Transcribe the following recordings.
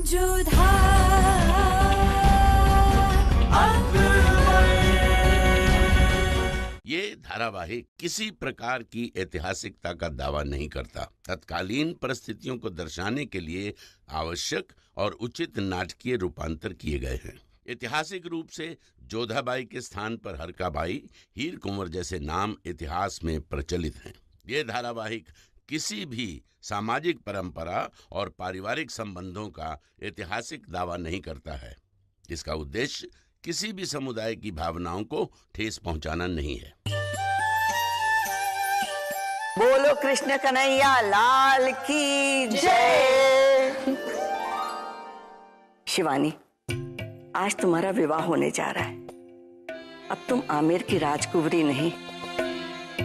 जोधा ये धारावाहिक किसी प्रकार की ऐतिहासिकता का दावा नहीं करता। तत्कालीन परिस्थितियों को दर्शाने के लिए आवश्यक और उचित नाटकीय रूपांतर किए गए हैं। ऐतिहासिक रूप से जोधाबाई के स्थान पर हरकाबाई, हीर कुंवर जैसे नाम इतिहास में प्रचलित हैं। ये धारावाहिक किसी भी सामाजिक परंपरा और पारिवारिक संबंधों का ऐतिहासिक दावा नहीं करता है। इसका उद्देश्य किसी भी समुदाय की भावनाओं को ठेस पहुंचाना नहीं है। बोलो कृष्ण कन्हैया लाल की जय। शिवानी, आज तुम्हारा विवाह होने जा रहा है। अब तुम आमेर की राजकुंवरी नहीं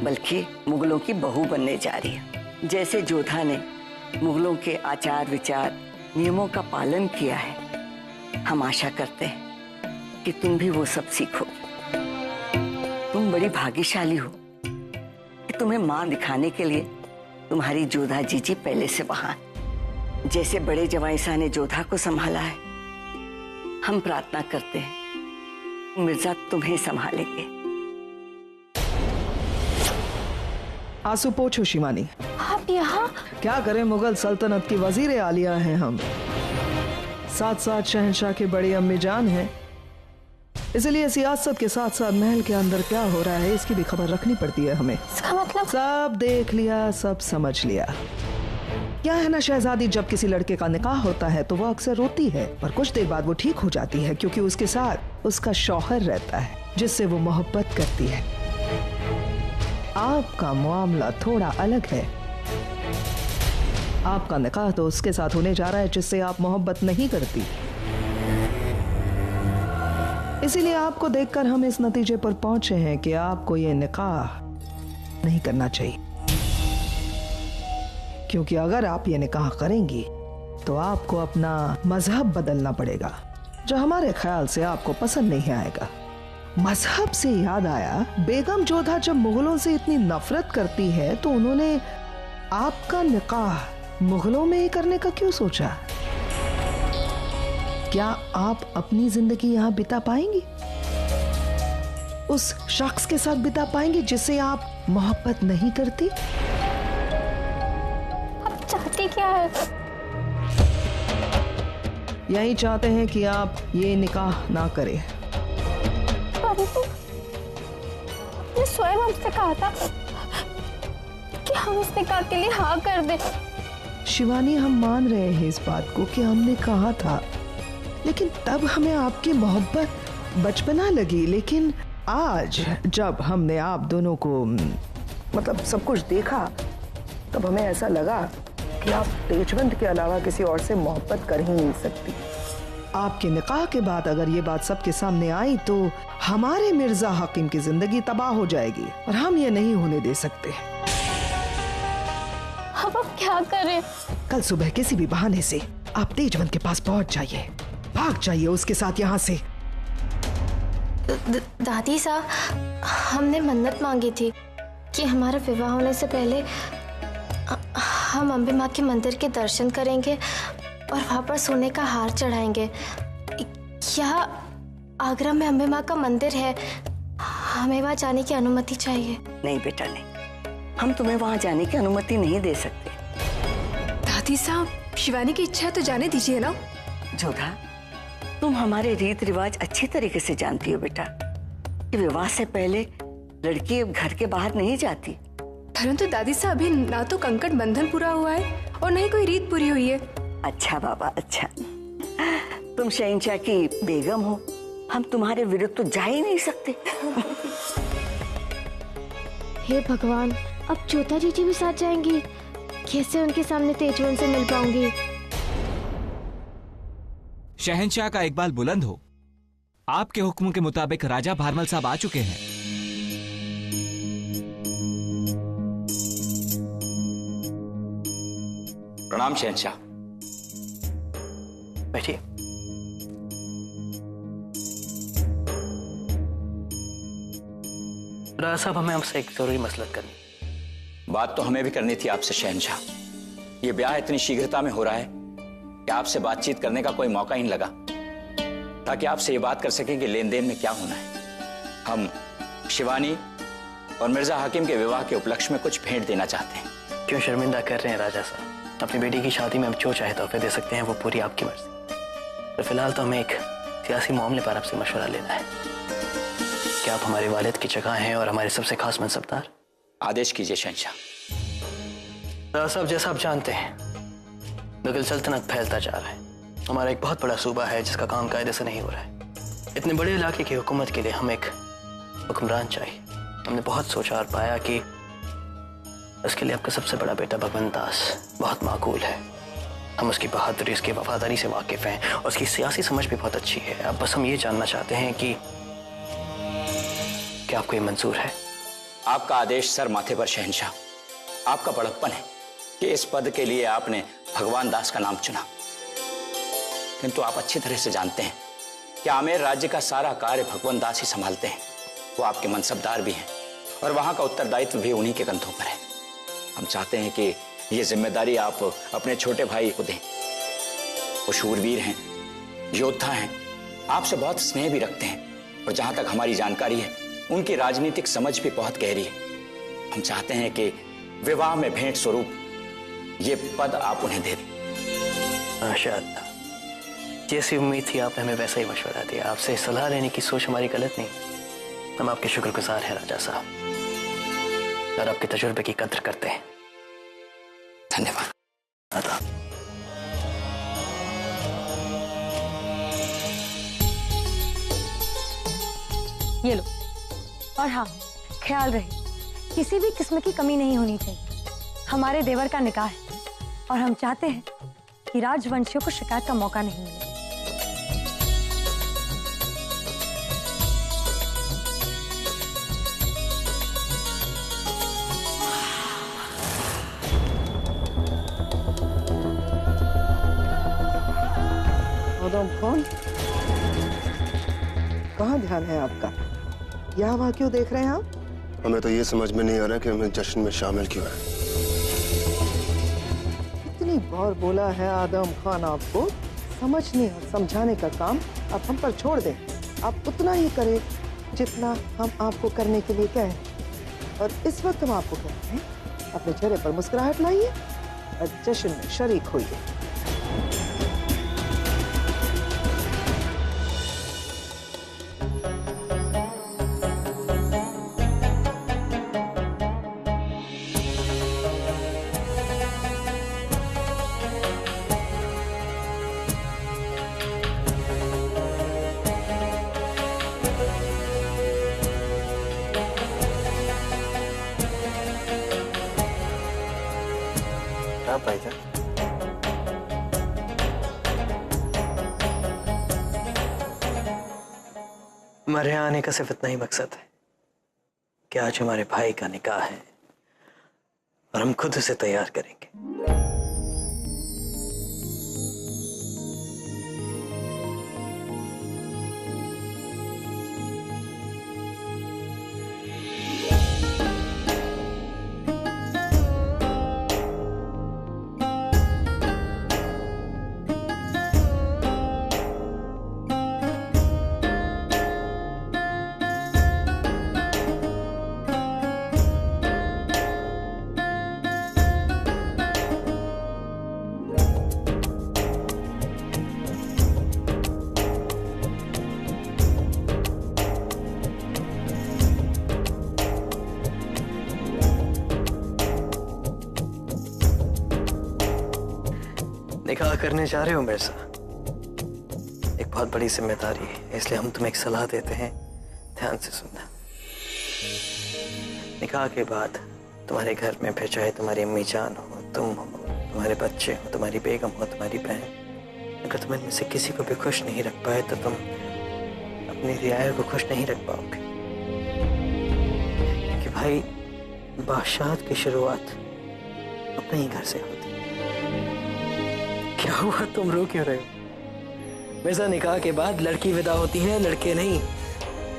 बल्कि मुगलों की बहू बनने जा रही है। जैसे जोधा ने मुगलों के आचार विचार नियमों का पालन किया है, हम आशा करते हैं कि तुम भी वो सब सीखो। तुम बड़ी भाग्यशाली हो कि तुम्हें मां दिखाने के लिए तुम्हारी जोधा जीजी पहले से वहां। जैसे बड़े जवाईसा ने जोधा को संभाला है, हम प्रार्थना करते हैं मिर्जा तुम्हें संभालेंगे। आंसू पोछो शिवानी। आप यहाँ? क्या करें, मुगल सल्तनत की वजीर आलिया हैं हम। साथ साथ शहंशाह के बड़ी अम्मी जान हैं, इसलिए सियासत के साथ साथ महल के अंदर क्या हो रहा है इसकी भी खबर रखनी पड़ती है हमें। इसका मतलब? सब देख लिया, सब समझ लिया। क्या है ना शहजादी, जब किसी लड़के का निकाह होता है तो वो अक्सर रोती है, पर कुछ देर बाद वो ठीक हो जाती है क्योंकि उसके साथ उसका शौहर रहता है जिससे वो मोहब्बत करती है। आपका मामला थोड़ा अलग है। आपका निकाह तो उसके साथ होने जा रहा है जिससे आप मोहब्बत नहीं करती। इसीलिए आपको देखकर हम इस नतीजे पर पहुंचे हैं कि आपको ये निकाह नहीं करना चाहिए, क्योंकि अगर आप ये निकाह करेंगी तो आपको अपना मजहब बदलना पड़ेगा, जो हमारे ख्याल से आपको पसंद नहीं आएगा। मजहब से याद आया, बेगम जोधा जब मुगलों से इतनी नफरत करती है तो उन्होंने आपका निकाह मुगलों में ही करने का क्यों सोचा? क्या आप अपनी जिंदगी यहाँ बिता पाएंगी? उस शख्स के साथ बिता पाएंगी जिससे आप मोहब्बत नहीं करती? आप चाहती क्या है? यही चाहते हैं कि आप ये निकाह ना करें। परंतु आपने स्वयं हमसे कहा था कि हम इस निकाह के लिए हाँ कर दें। शिवानी, हम मान रहे हैं इस बात को कि हमने कहा था, लेकिन तब हमें आपकी मोहब्बत बचपना लगी। लेकिन आज जब हमने आप दोनों को मतलब सब कुछ देखा, तब हमें ऐसा लगा कि आप तेजवंत के अलावा किसी और से मोहब्बत कर ही नहीं सकती। आपके निकाह के बाद अगर ये बात सबके सामने आई तो हमारे मिर्जा हकीम की जिंदगी तबाह हो जाएगी और हम ये नहीं होने दे सकते। अब आप क्या करें? कल सुबह किसी भी बहाने से आप तेजवंत के पास पहुंच जाइए, भाग जाइए उसके साथ यहाँ से। दादी साहब, हमने मन्नत मांगी थी कि हमारा विवाह होने से पहले हम अम्बे माँ के मंदिर के दर्शन करेंगे और वहाँ पर सोने का हार चढ़ाएंगे। यहाँ आगरा में अम्बे माँ का मंदिर है, हमें वहाँ जाने की अनुमति चाहिए। नहीं बेटा नहीं, हम तुम्हें वहाँ जाने की अनुमति नहीं दे सकते। दादी साहब, शिवानी की इच्छा है तो जाने दीजिए ना। जोधा, तुम हमारे रीत रिवाज अच्छी तरीके से जानती हो बेटा कि विवाह से पहले लड़की घर के बाहर नहीं जाती। परंतु दादी साहब, अभी ना तो कंकड़ बंधन पूरा हुआ है और ना ही कोई रीत पूरी हुई है। अच्छा बाबा, अच्छा। तुम शहंशाह की बेगम हो, हम तुम्हारे विरुद्ध तो जा ही नहीं सकते। हे भगवान, अब जोधा जीजी भी साथ जाएंगी? कैसे उनके सामने तेजवन से मिल पाऊंगी? शहंशाह का इकबाल बुलंद हो। आपके हुक्म के मुताबिक राजा भारमल साहब आ चुके हैं। प्रणाम शहंशाह। बैठिए। राजा साहब, हमें आपसे एक जरूरी मसलत करनी। बात तो हमें भी करनी थी आपसे शहंशाह। ये ब्याह इतनी शीघ्रता में हो रहा है, कि आपसे बातचीत करने का कोई मौका ही नहीं लगा, ताकि आपसे ये बात कर सकें कि लेन देन में क्या होना है। हम शिवानी और मिर्जा हाकिम के विवाह के उपलक्ष्य में कुछ भेंट देना चाहते हैं। क्यों शर्मिंदा कर रहे हैं राजा साहब? अपनी बेटी की शादी में हम जो चाहे तोहफे दे सकते हैं, वो पूरी आपकी मर्जी। तो फिलहाल तो हमें एक सियासी मामले पर आपसे मशवरा लेना है। क्या आप हमारे वालिद की जगह हैं और हमारे सबसे खास मनसबदार? आदेश कीजिए शहंशाह। राजा साहब, जैसा आप जानते हैं, मुगल सल्तनत फैलता जा रहा है। हमारा एक बहुत बड़ा सूबा है जिसका काम कायदे से नहीं हो रहा है। इतने बड़े इलाके की हुकूमत के लिए हमें एक हुक्मरान चाहिए। हमने बहुत सोचा और पाया कि उसके लिए आपका सबसे बड़ा बेटा भगवंत दास बहुत माकूल है। हम उसकी बहादुरी, उसकी वफादारी से वाकिफ हैं और उसकी सियासी समझ भी बहुत अच्छी है। अब बस हम ये जानना चाहते हैं कि क्या आपको ये मंजूर है? आपका आदेश सर माथे पर शहंशाह। आपका बड़प्पन है कि इस पद के लिए आपने भगवान दास का नाम चुना, किंतु आप अच्छी तरह से जानते हैं कि आमेर राज्य का सारा कार्य भगवान दास ही संभालते हैं। वो आपके मनसबदार भी हैं और वहां का उत्तरदायित्व भी उन्हीं के कंधों पर है। हम चाहते हैं कि ये जिम्मेदारी आप अपने छोटे भाई को दें। वो शूरवीर हैं, योद्धा हैं, आपसे बहुत स्नेह भी रखते हैं और जहां तक हमारी जानकारी है उनकी राजनीतिक समझ भी बहुत गहरी है। हम चाहते हैं कि विवाह में भेंट स्वरूप ये पद आप उन्हें दे दें। माशाअल्लाह, जैसी उम्मीद थी आपने हमें वैसा ही मशवरा दिया। आपसे सलाह लेने की सोच हमारी गलत नहीं। हम आपके शुक्रगुजार हैं राजा साहब और आपके तजुर्बे की कद्र करते हैं। धन्यवाद। आदाब। ये लो। और हाँ, ख्याल रहे किसी भी किस्म की कमी नहीं होनी चाहिए। हमारे देवर का निकाह है और हम चाहते हैं कि राजवंशियों को शिकायत का मौका नहीं मिले। आदम खान, कहाँ ध्यान है आपका? यहाँ वहाँ क्यों देख रहे हैं आप? हमें तो ये समझ में नहीं आ रहा कि हमें जश्न में शामिल क्यों है। कितनी बार बोला है आदम खान आपको, समझने और समझाने का काम आप हम पर छोड़ दें। आप उतना ही करें जितना हम आपको करने के लिए कहें। और इस वक्त हम आपको कहते हैं, अपने चेहरे पर मुस्कुराहट लाइए और जश्न में शरीक होइए। भाईजान, हमारे यहाँ आने का सिर्फ इतना ही मकसद है कि आज हमारे भाई का निकाह है और हम खुद उसे तैयार करेंगे। निकाह करने जा रहे हो मिर्जा, एक बहुत बड़ी जिम्मेदारी है, इसलिए हम तुम्हें एक सलाह देते हैं, ध्यान से सुनना। निकाह के बाद तुम्हारे घर में फिर चाहे तुम्हारी अम्मी जान हो, तुम हो, तुम्हारे बच्चे हो, तुम्हारी बेगम हो, तुम्हारी बहन, अगर तुम इनमें से किसी को भी खुश नहीं रख पाए तो तुम अपनी रियाया को खुश नहीं रख पाओगे। कि भाई, बादशाहत की शुरुआत अपने ही घर से होती। क्या हुआ, तुम रो क्यों रहे हो? मिर्जा, निकाह के बाद लड़की विदा होती है, लड़के नहीं।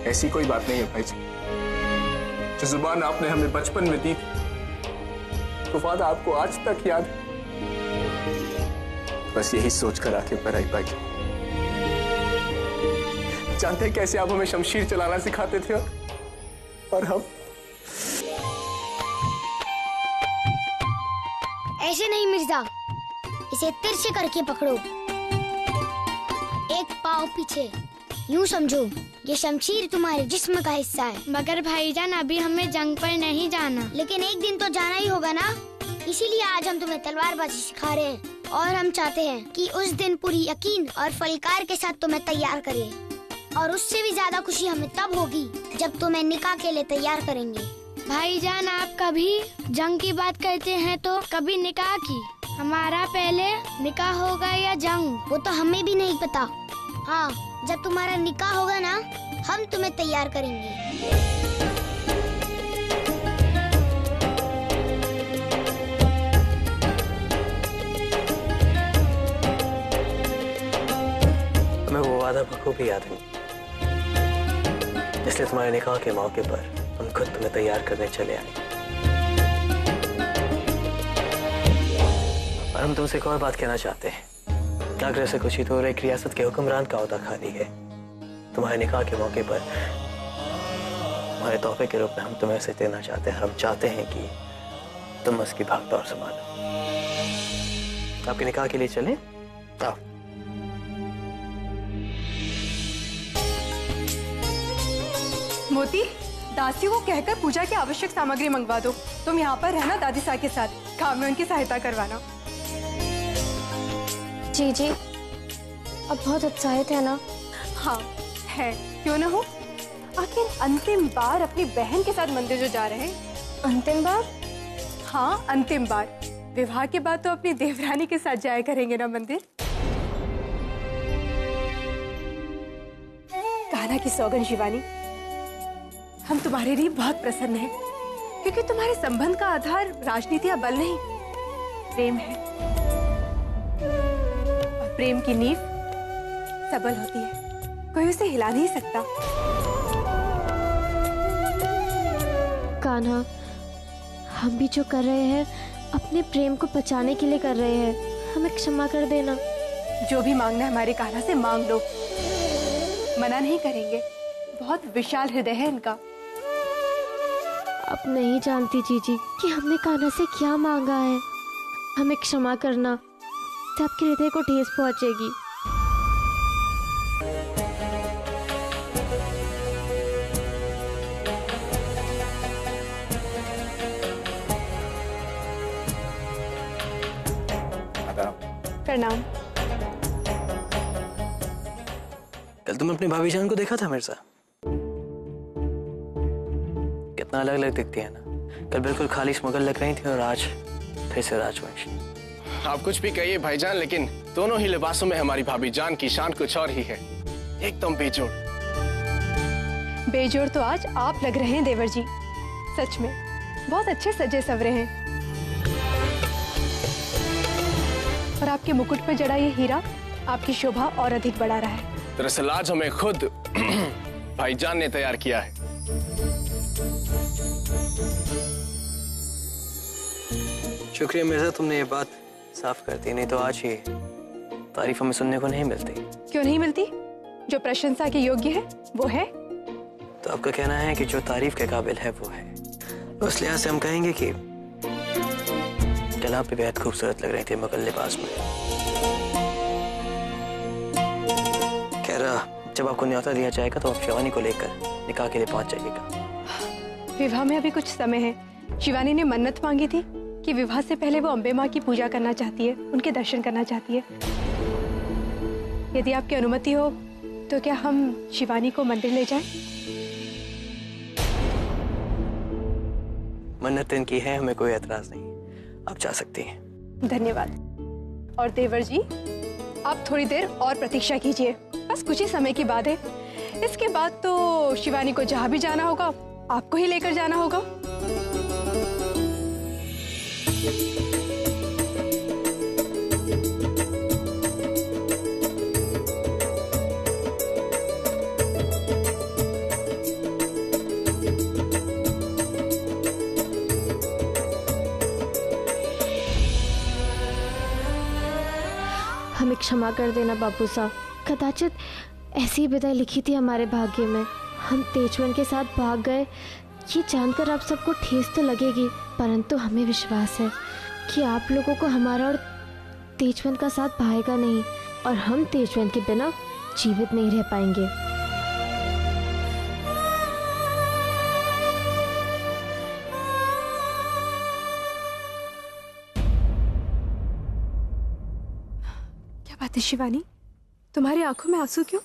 ऐसी कोई बात नहीं है भाई जी। जो जुबान आपने हमें बचपन में दी थी, तो वादा आपको आज तक याद है। बस यही सोचकर आंखें पर आई पाई। जानते हैं कैसे आप हमें शमशीर चलाना सिखाते थे और हम ऐसे नहीं मिर्जा, इसे तिरछे करके पकड़ो, एक पाँव पीछे, यूं समझो ये शमशीर तुम्हारे जिस्म का हिस्सा है। मगर भाईजान अभी हमें जंग पर नहीं जाना। लेकिन एक दिन तो जाना ही होगा ना, इसीलिए आज हम तुम्हें तलवारबाजी सिखा रहे हैं और हम चाहते हैं कि उस दिन पूरी यकीन और फलकार के साथ तुम्हें तैयार करें। और उससे भी ज्यादा खुशी हमें तब होगी जब तुम्हें निकाह के लिए तैयार करेंगे। भाईजान आप कभी जंग की बात करते हैं तो कभी निकाह की। हमारा पहले निकाह होगा या जंग, वो तो हमें भी नहीं पता। हाँ, जब तुम्हारा निकाह होगा ना, हम तुम्हें तैयार करेंगे। तुम्हें वो वादा बखूबी याद है, इसलिए तुम्हारे निकाह के मौके पर हम खुद तुम्हें तैयार करने चले आए। और हम तुमसे एक और बात कहना चाहते हैं। अगर ऐसे कुछ ही तो एक रियासत के हुक्मरान का ओहदा खाली है, तुम्हारे निकाह के मौके पर हमारे तोहफे के रूप में हम तुम्हें ऐसे देना चाहते हैं। हम चाहते हैं कि तुम उसकी भागदौड़ संभालो। आपके निकाह के लिए चलें? आओ। मोती, दासियों को कहकर पूजा की आवश्यक सामग्री मंगवा दो। तुम यहाँ पर रहना दादी साहब के साथ, काम में उनकी सहायता करवाना। जी जी, अब बहुत उत्साहित है ना? हाँ है, क्यों ना हो। आखिर अंतिम बार अपनी बहन के साथ मंदिर जो जा रहे हैं। अंतिम बार? हाँ अंतिम बार। विवाह के बाद तो अपनी देवरानी के साथ जाया करेंगे ना मंदिर। कान्हा की सौगंध शिवानी, हम तुम्हारे लिए बहुत प्रसन्न हैं, क्योंकि तुम्हारे संबंध का आधार राजनीति या बल नहीं, प्रेम है। और प्रेम की नींव सबल होती है, कोई उसे हिला नहीं सकता। कान्हा, हम भी जो कर रहे हैं अपने प्रेम को बचाने के लिए कर रहे हैं, हमें क्षमा कर देना। जो भी मांगना है हमारे कान्हा से मांग लो, मना नहीं करेंगे। बहुत विशाल हृदय है इनका। अब नहीं जानती जीजी कि हमने कान्हा से क्या मांगा है। हमें क्षमा करना, इससे आपके हृदय को ठेस पहुंचेगी। प्रणाम। कल तुम अपनी भाभी जान को देखा था मिर्जा? कितना अलग अलग दिखती है ना। कल बिल्कुल खालिश मुगल लग रही थी और आज फिर से राजवंशी। आप कुछ भी कहिए भाईजान, लेकिन दोनों ही लिबासों में हमारी भाभी जान की शान कुछ और ही है, एकदम बेजोड़। बेजोड़ तो आज आप लग रहे हैं देवर जी। सच में बहुत अच्छे सजे सवरे हैं। और आपके मुकुट पर जड़ा ये हीरा आपकी शोभा और अधिक बढ़ा रहा है। दरअसल आज हमें खुद भाईजान ने तैयार किया है। शुक्रिया मिर्जा, तुमने ये बात साफ कर दी, नहीं तो आज ये तारीफ हमें सुनने को नहीं मिलती। क्यों नहीं मिलती? जो प्रशंसा के योग्य है वो है। तो आपका कहना है कि जो तारीफ के काबिल है वो है। उस लिहाज से हम कहेंगे कि कल आप भी बेहद खूबसूरत लग रही थी मुगल लिबास में। खैर, जब आपको न्योता दिया जाएगा तो आप शिवानी को लेकर निकाह के लिए पहुंच जाइएगा। विवाह में अभी कुछ समय है। शिवानी ने मन्नत मांगी थी कि विवाह से पहले वो अम्बे माँ की पूजा करना चाहती है, उनके दर्शन करना चाहती है। यदि आपकी अनुमति हो तो क्या हम शिवानी को मंदिर ले जाएं? मन्नत इनकी है, हमें कोई एतराज नहीं, आप जा सकती हैं। धन्यवाद। और देवर जी, आप थोड़ी देर और प्रतीक्षा कीजिए, बस कुछ ही समय की बात है। इसके बाद तो शिवानी को जहाँ भी जाना होगा आपको ही लेकर जाना होगा। क्षमा कर देना बापू साहब। कदाचित ऐसी विदाई लिखी थी हमारे भाग्य में। हम तेजवन के साथ भाग गए, ये जानकर आप सबको ठेस तो लगेगी, परंतु हमें विश्वास है कि आप लोगों को हमारा और तेजवन का साथ भाएगा नहीं, और हम तेजवन के बिना जीवित नहीं रह पाएंगे। क्या बात है शिवानी, तुम्हारी आंखों में आंसू क्यों?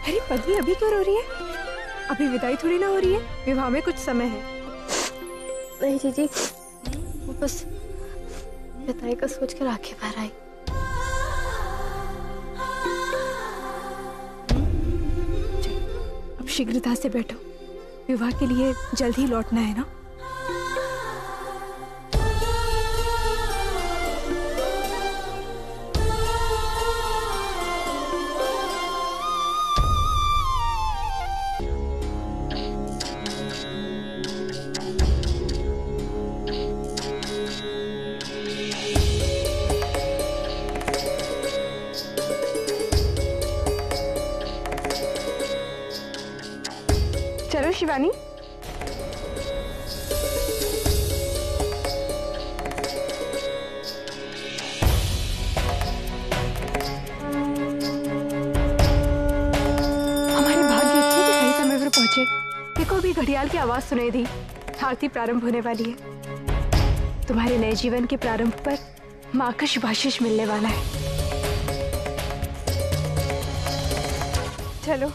अरे पद्मी, अभी क्यों रो रही है? अभी विदाई थोड़ी ना हो रही है, विवाह में कुछ समय है। नहीं जीजी, वो बस विदाई का सोच कर आंखें भर आई। अब शीघ्रता से बैठो, विवाह के लिए जल्द ही लौटना है ना। चलो शिवानी। हमारे भाग्य अच्छे कि सही समय पर पहुंचे। देखो अभी घड़ियाल की आवाज सुनाई दी, आरती प्रारंभ होने वाली है। तुम्हारे नए जीवन के प्रारंभ पर माँ का शुभाशीष मिलने वाला है। चलो।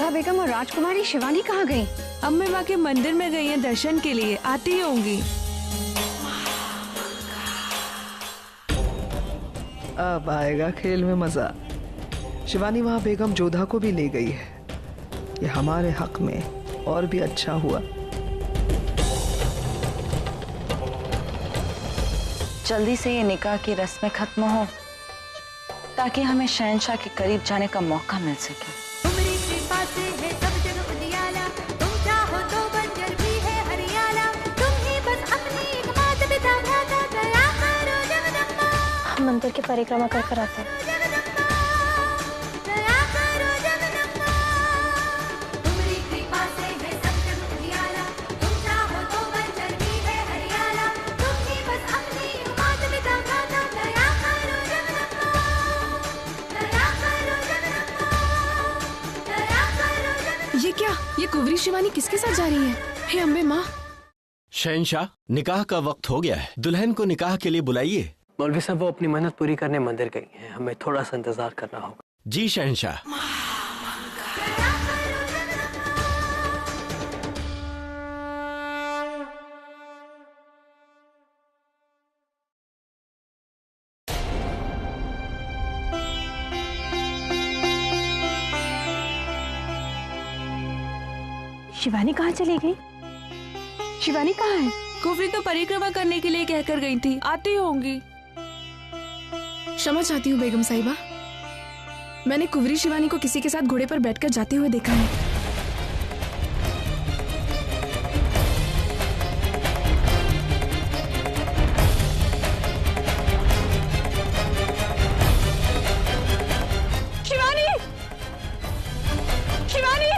बेगम और राजकुमारी शिवानी कहाँ गई? अम्बे माँ के मंदिर में गई हैं दर्शन के लिए, आती ही होंगी। अब आएगा खेल में मजा। शिवानी वहाँ बेगम जोधा को भी ले गई है, ये हमारे हक में और भी अच्छा हुआ। जल्दी से ये निकाह की रस्में खत्म हो ताकि हमें शहंशाह के करीब जाने का मौका मिल सके। है सब जग उजियाला, तुम चाहो तो बंजर भी है हरियाला, तुम ही मंदिर की परिक्रमा कर कर आते हैं। ये क्या? ये कुंवरी शिवानी किसके साथ जा रही है? हे अम्बे माँ। शहंशाह, निकाह का वक्त हो गया है, दुल्हन को निकाह के लिए बुलाइए। मौलवी साहब, वो अपनी मेहनत पूरी करने मंदिर गई हैं, हमें थोड़ा सा इंतजार करना होगा। जी शहंशाह। शिवानी कहाँ चली गई? शिवानी कहाँ है? कुंवरी तो परिक्रमा करने के लिए कहकर गई थी, आती होंगी। क्षमा चाहती हूँ बेगम साहिबा, मैंने कुंवरी शिवानी को किसी के साथ घोड़े पर बैठकर जाते हुए देखा है। शिवानी! शिवानी!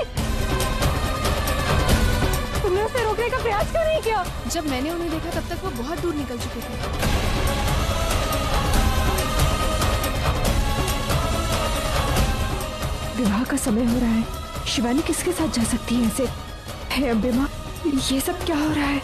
तुमने उसे रोकने का प्रयास क्यों नहीं किया? जब मैंने उन्हें देखा तब तक वो बहुत दूर निकल चुके थे। विवाह का समय हो रहा है, शिवानी किसके साथ जा सकती है ऐसे? हे अम्बे माँ, ये सब क्या हो रहा है?